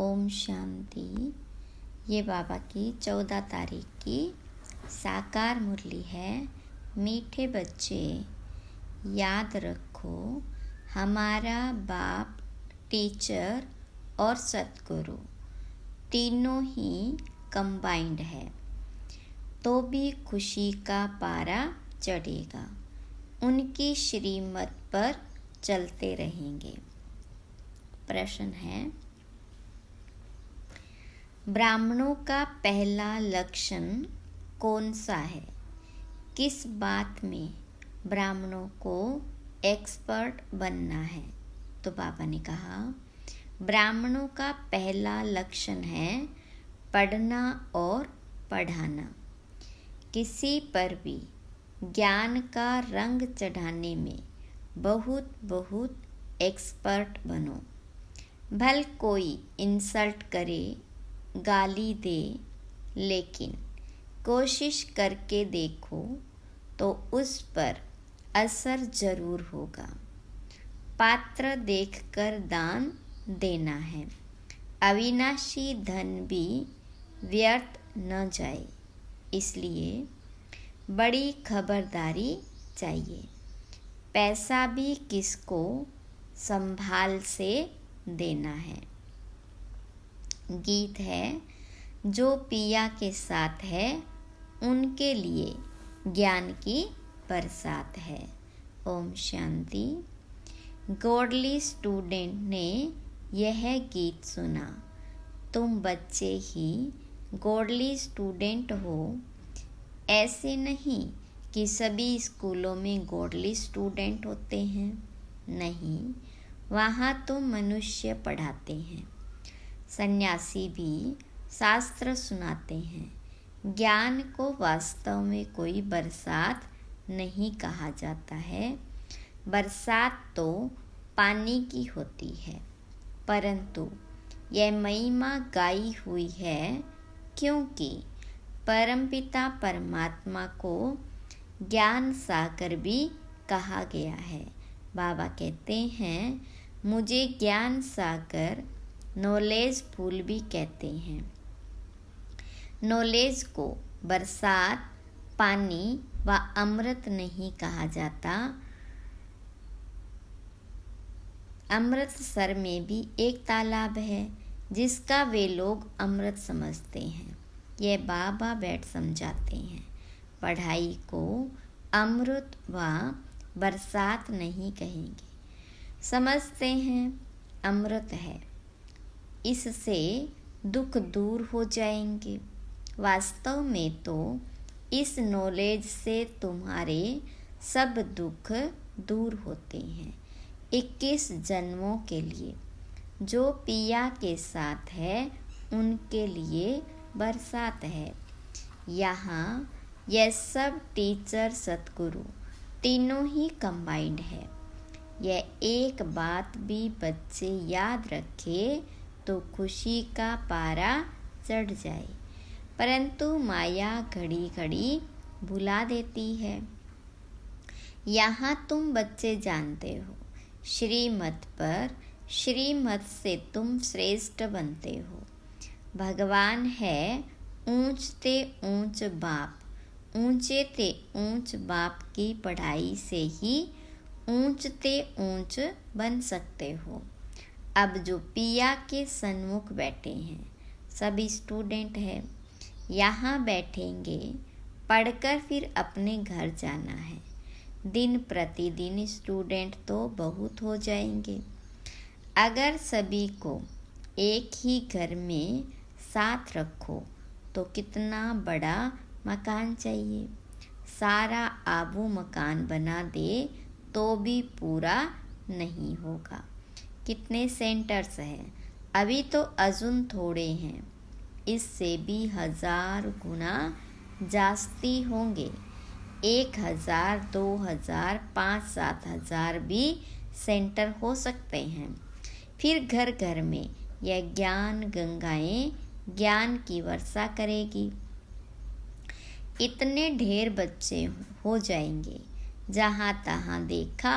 ओम शांति। ये बाबा की 14 तारीख की साकार मुरली है। मीठे बच्चे, याद रखो हमारा बाप, टीचर और सतगुरु तीनों ही कंबाइंड है, तो भी खुशी का पारा चढ़ेगा। उनकी श्रीमत पर चलते रहेंगे। प्रश्न है, ब्राह्मणों का पहला लक्षण कौन सा है? किस बात में ब्राह्मणों को एक्सपर्ट बनना है? तो बाबा ने कहा, ब्राह्मणों का पहला लक्षण है पढ़ना और पढ़ाना। किसी पर भी ज्ञान का रंग चढ़ाने में बहुत एक्सपर्ट बनो। भल कोई इंसल्ट करे, गाली दे, लेकिन कोशिश करके देखो तो उस पर असर जरूर होगा। पात्र देखकर दान देना है। अविनाशी धन भी व्यर्थ न जाए, इसलिए बड़ी खबरदारी चाहिए। पैसा भी किसको संभाल से देना है। गीत है, जो पिया के साथ है उनके लिए ज्ञान की बरसात है। ओम शांति। गॉडली स्टूडेंट ने यह गीत सुना। तुम बच्चे ही गॉडली स्टूडेंट हो। ऐसे नहीं कि सभी स्कूलों में गॉडली स्टूडेंट होते हैं। नहीं, वहाँ तो मनुष्य पढ़ाते हैं। सन्यासी भी शास्त्र सुनाते हैं। ज्ञान को वास्तव में कोई बरसात नहीं कहा जाता है। बरसात तो पानी की होती है, परंतु यह महिमा गाई हुई है क्योंकि परमपिता परमात्मा को ज्ञान सागर भी कहा गया है। बाबा कहते हैं, मुझे ज्ञान सागर, नॉलेज फूल भी कहते हैं। नॉलेज को बरसात, पानी व अमृत नहीं कहा जाता। अमृतसर में भी एक तालाब है जिसका वे लोग अमृत समझते हैं। यह बाबा बैठ समझाते हैं। पढ़ाई को अमृत व बरसात नहीं कहेंगे। समझते हैं अमृत है, इससे दुख दूर हो जाएंगे। वास्तव में तो इस नॉलेज से तुम्हारे सब दुख दूर होते हैं। 21 जन्मों के लिए जो पिया के साथ है उनके लिए बरसात है। यहाँ यह सब टीचर सतगुरु तीनों ही कंबाइंड है। यह एक बात भी बच्चे याद रखे तो खुशी का पारा चढ़ जाए, परंतु माया घड़ी घड़ी भुला देती है। यहाँ तुम बच्चे जानते हो, श्रीमत पर, श्रीमत से तुम श्रेष्ठ बनते हो। भगवान है ऊंच ते ऊंच बाप। ऊंचे ते ऊंच बाप की पढ़ाई से ही ऊंच ते ऊंच बन सकते हो। अब जो पिया के सन्मुख बैठे हैं सभी स्टूडेंट हैं। यहाँ बैठेंगे, पढ़कर फिर अपने घर जाना है। दिन प्रतिदिन स्टूडेंट तो बहुत हो जाएंगे। अगर सभी को एक ही घर में साथ रखो तो कितना बड़ा मकान चाहिए। सारा आबू मकान बना दे तो भी पूरा नहीं होगा। कितने सेंटर्स हैं? अभी तो अजून थोड़े हैं, इससे भी 1000 गुना जास्ती होंगे। 1000, 2000, 5-7 भी सेंटर हो सकते हैं। फिर घर घर में यह ज्ञान गंगाएं ज्ञान की वर्षा करेगी। इतने ढेर बच्चे हो जाएंगे। जहाँ तहाँ देखा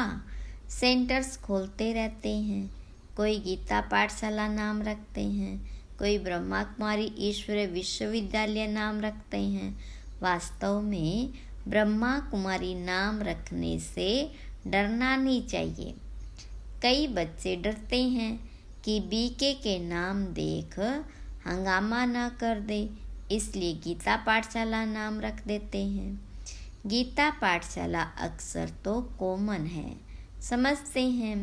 सेंटर्स खोलते रहते हैं। कोई गीता पाठशाला नाम रखते हैं, कोई ब्रह्मा कुमारी ईश्वरीय विश्वविद्यालय नाम रखते हैं। वास्तव में ब्रह्मा कुमारी नाम रखने से डरना नहीं चाहिए। कई बच्चे डरते हैं कि बीके के नाम देख हंगामा न कर दे, इसलिए गीता पाठशाला नाम रख देते हैं। गीता पाठशाला अक्सर तो कॉमन है, समझते हैं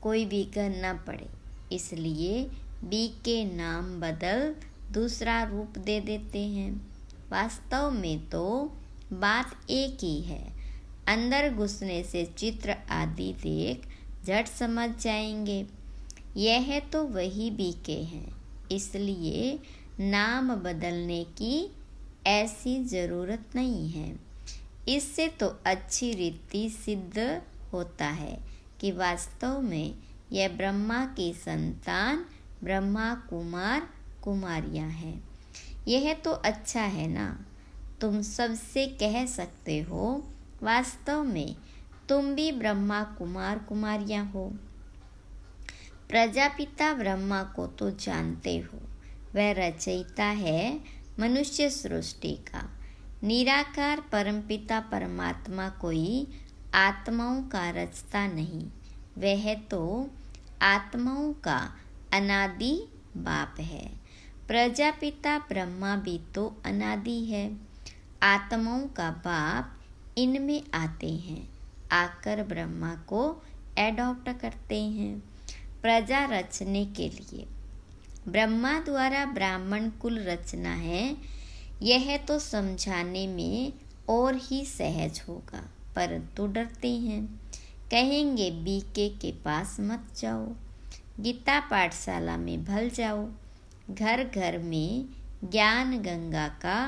कोई विघ्न न पड़े, इसलिए बीके नाम बदल दूसरा रूप दे देते हैं। वास्तव में तो बात एक ही है। अंदर घुसने से चित्र आदि देख झट समझ जाएंगे यह तो वही बीके हैं, इसलिए नाम बदलने की ऐसी ज़रूरत नहीं है। इससे तो अच्छी रीति सिद्ध होता है कि वास्तव में यह ब्रह्मा की संतान ब्रह्मा कुमार कुमारियाँ हैं। यह तो अच्छा है ना। तुम सबसे कह सकते हो वास्तव में तुम भी ब्रह्मा कुमार कुमारियाँ हो। प्रजापिता ब्रह्मा को तो जानते हो, वह रचयिता है मनुष्य सृष्टि का। निराकार परमपिता परमात्मा कोई आत्माओं का रचता नहीं, वह तो आत्माओं का अनादि बाप है। प्रजापिता ब्रह्मा भी तो अनादि है। आत्माओं का बाप इनमें आते हैं, आकर ब्रह्मा को एडॉप्ट करते हैं प्रजा रचने के लिए। ब्रह्मा द्वारा ब्राह्मण कुल रचना है, यह तो समझाने में और ही सहज होगा, परंतु डरते हैं, कहेंगे बीके के पास मत जाओ, गीता पाठशाला में भल जाओ। घर घर में ज्ञान गंगा का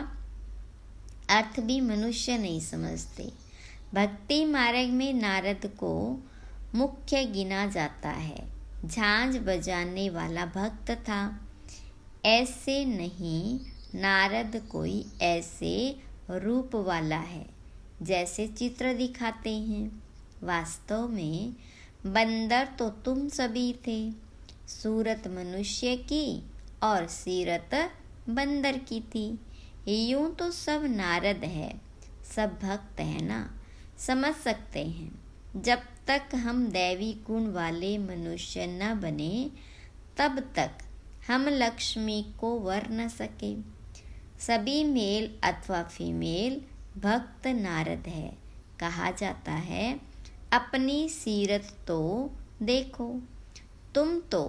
अर्थ भी मनुष्य नहीं समझते। भक्ति मार्ग में नारद को मुख्य गिना जाता है, झांझ बजाने वाला भक्त था। ऐसे नहीं, नारद कोई ऐसे रूप वाला है जैसे चित्र दिखाते हैं। वास्तव में बंदर तो तुम सभी थे, सूरत मनुष्य की और सीरत बंदर की थी। यूं तो सब नारद है, सब भक्त है ना, समझ सकते हैं। जब तक हम दैवी गुण वाले मनुष्य न बने तब तक हम लक्ष्मी को वर न सके। सभी मेल अथवा फीमेल भक्त नारद है। कहा जाता है अपनी सीरत तो देखो, तुम तो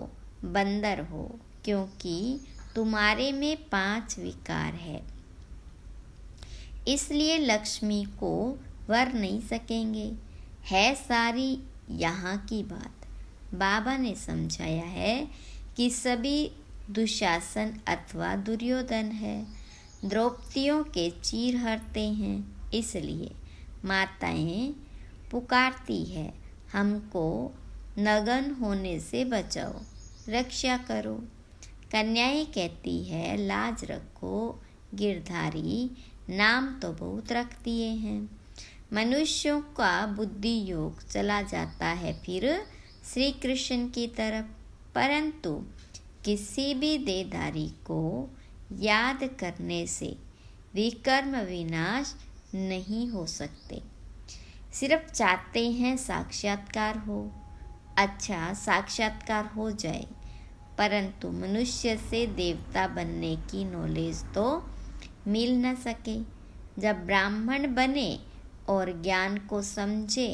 बंदर हो क्योंकि तुम्हारे में 5 विकार है, इसलिए लक्ष्मी को वर नहीं सकेंगे। है सारी यहाँ की बात। बाबा ने समझाया है कि सभी दुशासन अथवा दुर्योधन है, द्रौपदियों के चीर हरते हैं, इसलिए माताएं पुकारती है हमको नग्न होने से बचाओ, रक्षा करो। कन्याएं कहती है लाज रखो, गिरधारी नाम तो बहुत रख दिए हैं। मनुष्यों का बुद्धि योग चला जाता है फिर श्री कृष्ण की तरफ, परंतु किसी भी देहधारी को याद करने से विकर्म विनाश नहीं हो सकते। सिर्फ चाहते हैं साक्षात्कार हो। अच्छा, साक्षात्कार हो जाए, परंतु मनुष्य से देवता बनने की नॉलेज तो मिल न सके। जब ब्राह्मण बने और ज्ञान को समझे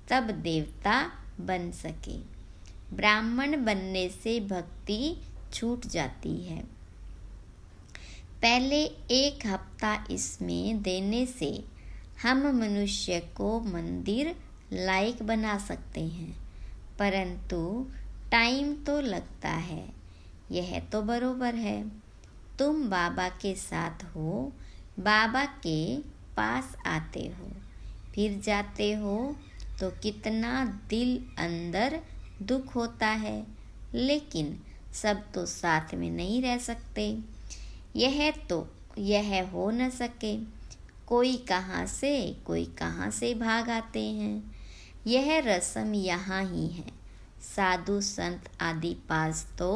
तब देवता बन सके। ब्राह्मण बनने से भक्ति छूट जाती है। पहले 1 हफ्ता इसमें देने से हम मनुष्य को मंदिर लायक बना सकते हैं, परंतु टाइम तो लगता है। यह तो बरोबर है। तुम बाबा के साथ हो, बाबा के पास आते हो, फिर जाते हो तो कितना दिल अंदर दुख होता है, लेकिन सब तो साथ में नहीं रह सकते। यह हो न सके। कोई कहाँ से भाग आते हैं। यह रस्म यहाँ ही है। साधु संत आदि पास तो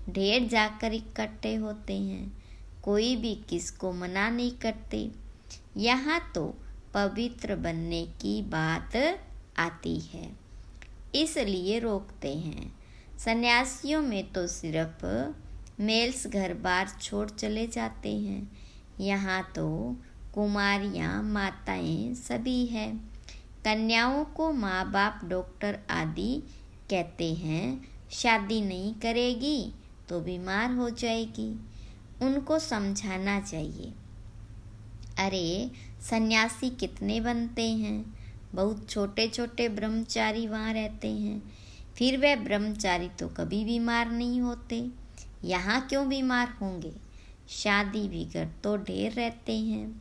ढेर जाकर इकट्ठे होते हैं, कोई भी किसको मना नहीं करते। यहाँ तो पवित्र बनने की बात आती है, इसलिए रोकते हैं। सन्यासियों में तो सिर्फ मेल्स घर बार छोड़ चले जाते हैं। यहाँ तो कुमारियाँ माताएं सभी हैं। कन्याओं को माँ बाप डॉक्टर आदि कहते हैं, शादी नहीं करेगी तो बीमार हो जाएगी। उनको समझाना चाहिए, अरे सन्यासी कितने बनते हैं, बहुत छोटे छोटे ब्रह्मचारी वहाँ रहते हैं, फिर वे ब्रह्मचारी तो कभी बीमार नहीं होते, यहाँ क्यों बीमार होंगे। शादी बिगड़ तो ढेर रहते हैं।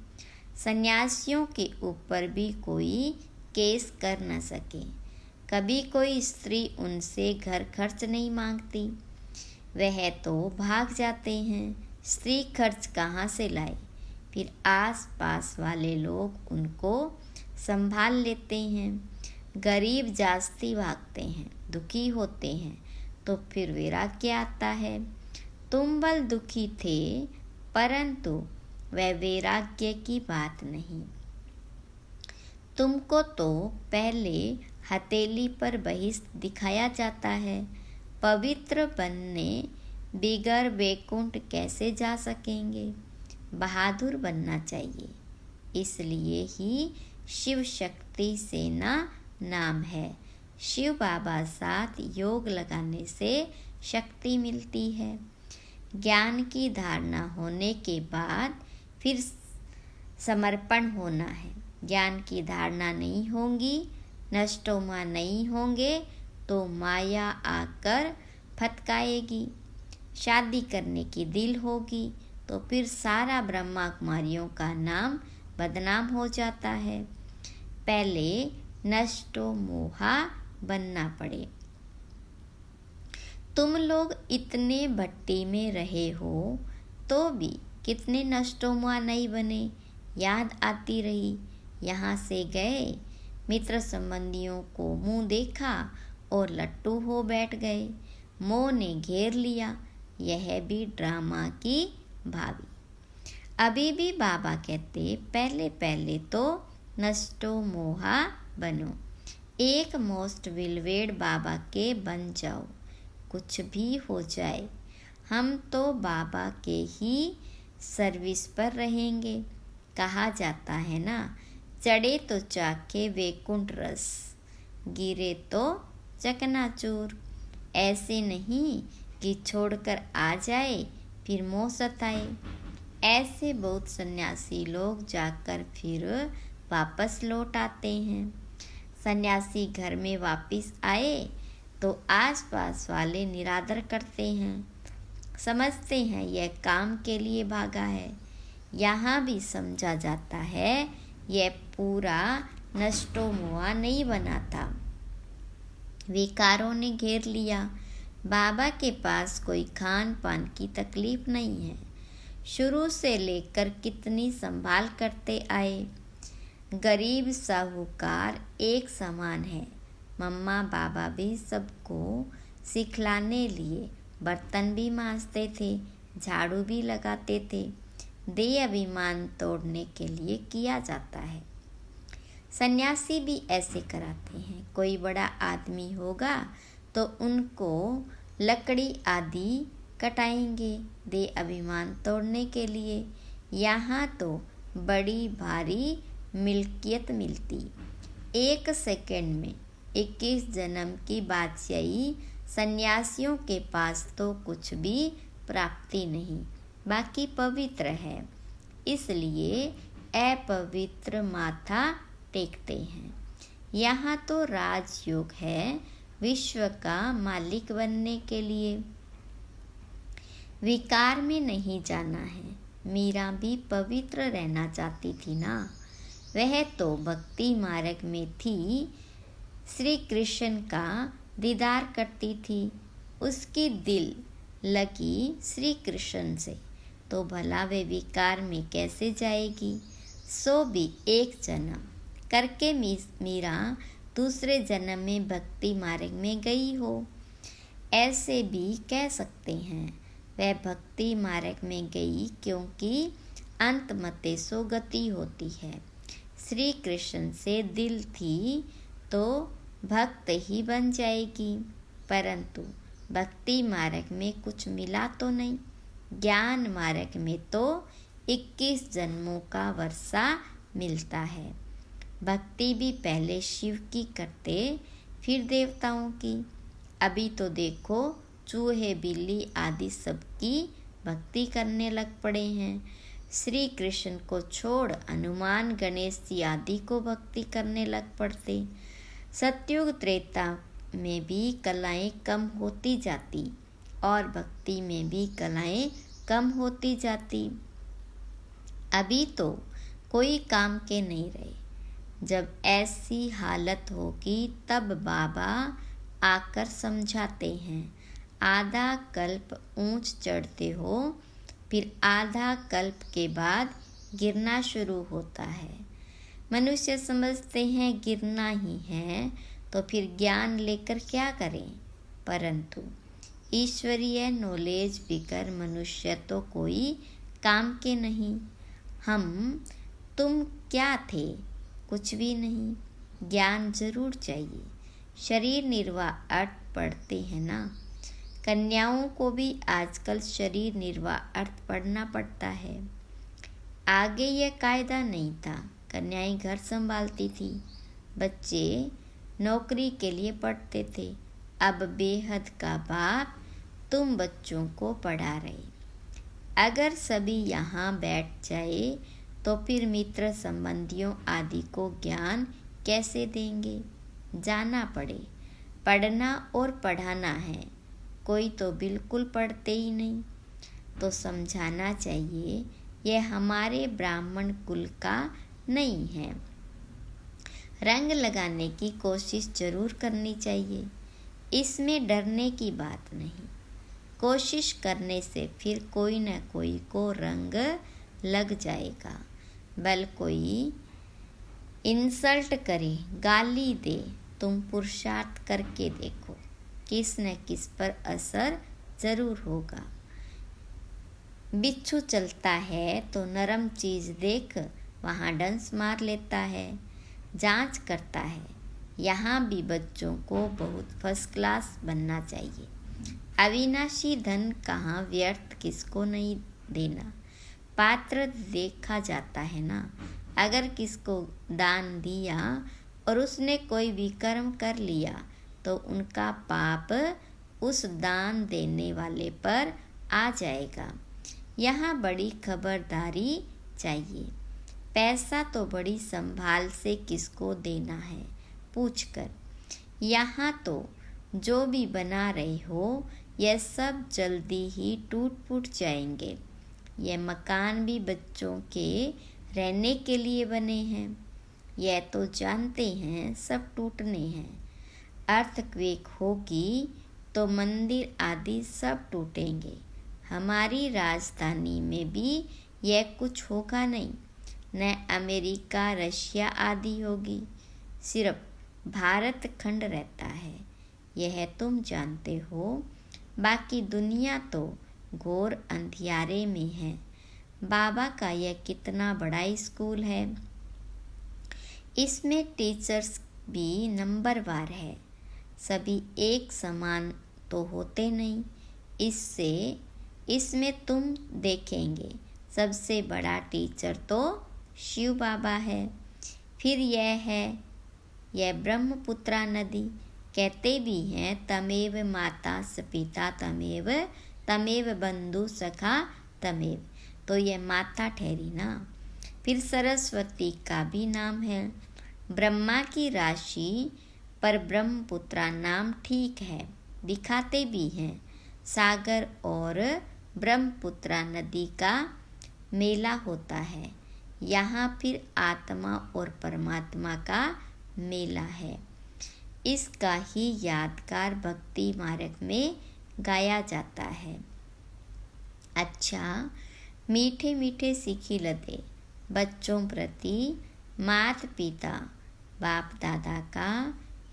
सन्यासियों के ऊपर भी कोई केस कर न सके। कभी कोई स्त्री उनसे घर खर्च नहीं मांगती, वह तो भाग जाते हैं। स्त्री खर्च कहाँ से लाए, फिर आस पास वाले लोग उनको संभाल लेते हैं। गरीब जास्ती भागते हैं, दुखी होते हैं, तो फिर वैराग्य आता है। तुम बल दुखी थे, परंतु वह वैराग्य की बात नहीं। तुमको तो पहले हथेली पर बहिष्ठ दिखाया जाता है। पवित्र बनने बिगर वैकुंठ कैसे जा सकेंगे। बहादुर बनना चाहिए, इसलिए ही शिव शक्ति सेना नाम है। शिव बाबा साथ योग लगाने से शक्ति मिलती है। ज्ञान की धारणा होने के बाद फिर समर्पण होना है। ज्ञान की धारणा नहीं होगी, नष्टोमा नहीं होंगे तो माया आकर फटकाएगी। शादी करने की दिल होगी तो फिर सारा ब्रह्मा कुमारियों का नाम बदनाम हो जाता है। पहले नष्टो मोहा बनना पड़े। तुम लोग इतने भट्टी में रहे हो तो भी कितने नष्टो मोहा नहीं बने। याद आती रही, यहाँ से गए, मित्र संबंधियों को मुंह देखा और लट्टू हो बैठ गए। मोह ने घेर लिया, यह भी ड्रामा की भावी। अभी भी बाबा कहते पहले पहले तो नष्टो मोहा बनो, एक मोस्ट विलवेड बाबा के बन जाओ। कुछ भी हो जाए हम तो बाबा के ही सर्विस पर रहेंगे। कहा जाता है ना, चढ़े तो चाके वैकुंठ रस, गिरे तो चकनाचूर। ऐसे नहीं कि छोड़कर आ जाए फिर मोह सताए। ऐसे बहुत सन्यासी लोग जाकर फिर वापस लौट आते हैं। सन्यासी घर में वापस आए तो आसपास वाले निरादर करते हैं, समझते हैं यह काम के लिए भागा है। यहाँ भी समझा जाता है यह पूरा नष्टो मोहा नहीं बना था, विकारों ने घेर लिया। बाबा के पास कोई खान पान की तकलीफ नहीं है। शुरू से लेकर कितनी संभाल करते आए। गरीब साहूकार एक समान है। मम्मा बाबा भी सबको सिखलाने लिए बर्तन भी मांजते थे, झाड़ू भी लगाते थे। देह अभिमान तोड़ने के लिए किया जाता है। सन्यासी भी ऐसे कराते हैं। कोई बड़ा आदमी होगा तो उनको लकड़ी आदि कटाएंगे देह अभिमान तोड़ने के लिए। यहाँ तो बड़ी भारी मिल्कियत मिलती। 1 सेकंड में 21 जन्म की बादशाही। सन्यासियों के पास तो कुछ भी प्राप्ति नहीं, बाकी पवित्र है, इसलिए अपवित्र माथा टेकते हैं। यहाँ तो राजयोग है विश्व का मालिक बनने के लिए। विकार में नहीं जाना है। मीरा भी पवित्र रहना चाहती थी ना, वह तो भक्ति मार्ग में थी। श्री कृष्ण का दीदार करती थी। उसकी दिल लगी श्री कृष्ण से, तो भला वे विकार में कैसे जाएगी। सो भी 1 जन्म करके मीरा दूसरे जन्म में भक्ति मार्ग में गई हो। ऐसे भी कह सकते हैं, वह भक्ति मार्ग में गई क्योंकि अंत मते सो गति होती है। श्री कृष्ण से दिल थी तो भक्त ही बन जाएगी, परंतु भक्ति मार्ग में कुछ मिला तो नहीं। ज्ञान मार्ग में तो 21 जन्मों का वर्षा मिलता है। भक्ति भी पहले शिव की करते, फिर देवताओं की। अभी तो देखो चूहे बिल्ली आदि सबकी भक्ति करने लग पड़े हैं। श्री कृष्ण को छोड़ हनुमान गणेश जी आदि को भक्ति करने लग पड़ते। सतयुग त्रेता में भी कलाएं कम होती जाती और भक्ति में भी कलाएं कम होती जाती। अभी तो कोई काम के नहीं रहे। जब ऐसी हालत होगी तब बाबा आकर समझाते हैं। आधा कल्प ऊंच चढ़ते हो, फिर आधा कल्प के बाद गिरना शुरू होता है। मनुष्य समझते हैं गिरना ही है, तो फिर ज्ञान लेकर क्या करें। परंतु ईश्वरीय नॉलेज बिगर मनुष्य तो कोई काम के नहीं। तुम क्या थे? कुछ भी नहीं। ज्ञान जरूर चाहिए। शरीर निर्वाह अर्थ पढ़ते हैं ना। कन्याओं को भी आजकल शरीर निर्वाह अर्थ पढ़ना पड़ता है। आगे यह कायदा नहीं था। कन्याएं घर संभालती थी, बच्चे नौकरी के लिए पढ़ते थे। अब बेहद का बाप तुम बच्चों को पढ़ा रहे। अगर सभी यहाँ बैठ जाए तो फिर मित्र संबंधियों आदि को ज्ञान कैसे देंगे। जाना पड़े। पढ़ना और पढ़ाना है। कोई तो बिल्कुल पढ़ते ही नहीं। तो समझाना चाहिए यह हमारे ब्राह्मण कुल का नहीं है। रंग लगाने की कोशिश जरूर करनी चाहिए। इसमें डरने की बात नहीं। कोशिश करने से फिर कोई न कोई को रंग लग जाएगा। बल कोई इंसल्ट करे, गाली दे, तुम पुरुषार्थ करके देखो, किस न किस पर असर जरूर होगा। बिच्छू चलता है तो नरम चीज देख वहाँ डंस मार लेता है, जांच करता है। यहाँ भी बच्चों को बहुत फर्स्ट क्लास बनना चाहिए। अविनाशी धन कहाँ व्यर्थ किसको नहीं देना। पात्र देखा जाता है ना। अगर किसको दान दिया और उसने कोई विकर्म कर लिया तो उनका पाप उस दान देने वाले पर आ जाएगा। यहाँ बड़ी खबरदारी चाहिए। पैसा तो बड़ी संभाल से किसको देना है पूछकर। यहाँ तो जो भी बना रहे हो यह सब जल्दी ही टूट फूट जाएंगे। यह मकान भी बच्चों के रहने के लिए बने हैं। यह तो जानते हैं सब टूटने हैं। अर्थक्वेक होगी तो मंदिर आदि सब टूटेंगे। हमारी राजधानी में भी यह कुछ होगा नहीं। न अमेरिका रशिया आदि होगी। सिर्फ भारत खंड रहता है, यह तुम जानते हो। बाकी दुनिया तो घोर अंधियारे में है। बाबा का यह कितना बड़ा स्कूल है। इसमें टीचर्स भी नंबरवार है। सभी एक समान तो होते नहीं। इसमें तुम देखेंगे सबसे बड़ा टीचर तो शिव बाबा है। फिर यह ब्रह्मपुत्रा नदी। कहते भी हैं तमेव माता स पिता तमेव बंधु सखा तमेव। तो यह माता ठहरी ना। फिर सरस्वती का भी नाम है। ब्रह्मा की राशि पर ब्रह्मपुत्रा नाम ठीक है, दिखाते भी हैं। सागर और ब्रह्मपुत्रा नदी का मेला होता है। यहाँ फिर आत्मा और परमात्मा का मेला है। इसका ही यादगार भक्ति मार्ग में गाया जाता है। अच्छा, मीठे मीठे सिखी लदे बच्चों प्रति माता पिता बाप दादा का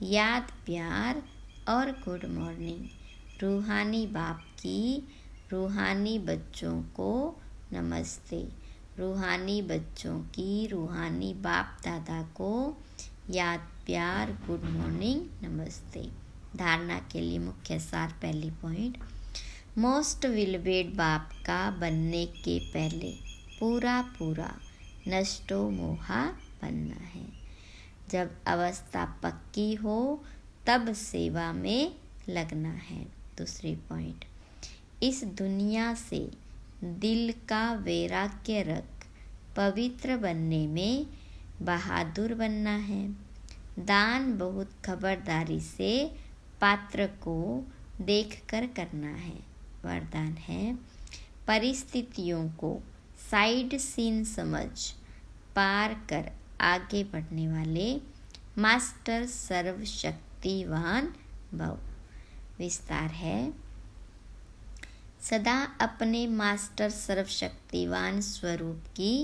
याद प्यार और गुड मॉर्निंग। रूहानी बाप की रूहानी बच्चों को नमस्ते। रूहानी बच्चों की रूहानी बाप दादा को याद प्यार गुड मॉर्निंग नमस्ते। धारणा के लिए मुख्य सार। पहली पॉइंट, मोस्ट विलवेड बाप का बनने के पहले पूरा नष्टो मोहा बनना है। जब अवस्था पक्की हो तब सेवा में लगना है। दूसरी पॉइंट, इस दुनिया से दिल का वैराग्य रख पवित्र बनने में बहादुर बनना है। दान बहुत खबरदारी से पात्र को देखकर करना है। वरदान है, परिस्थितियों को साइड सीन समझ पार कर आगे बढ़ने वाले मास्टर सर्वशक्तिवान भव। विस्तार है, सदा अपने मास्टर सर्वशक्तिवान स्वरूप की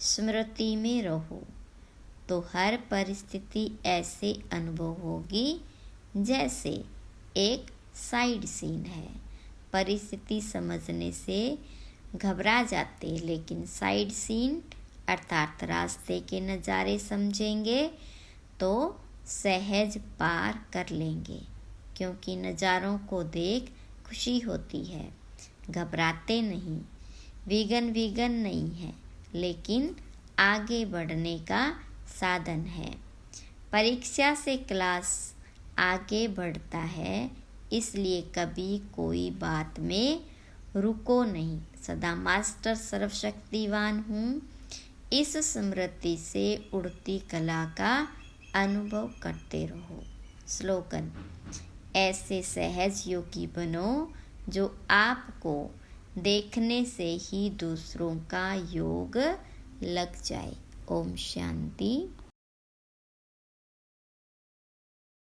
स्मृति में रहो तो हर परिस्थिति ऐसे अनुभव होगी जैसे एक साइड सीन है। परिस्थिति समझने से घबरा जाते, लेकिन साइड सीन अर्थात रास्ते के नज़ारे समझेंगे तो सहज पार कर लेंगे, क्योंकि नज़ारों को देख खुशी होती है। घबराते नहीं, विघन नहीं है, लेकिन आगे बढ़ने का साधन है। परीक्षा से क्लास आगे बढ़ता है, इसलिए कभी कोई बात में रुको नहीं। सदा मास्टर सर्वशक्तिवान हूँ, इस स्मृति से उड़ती कला का अनुभव करते रहो। स्लोगन, ऐसे सहज योगी बनो जो आपको देखने से ही दूसरों का योग लग जाए। ओम शांति।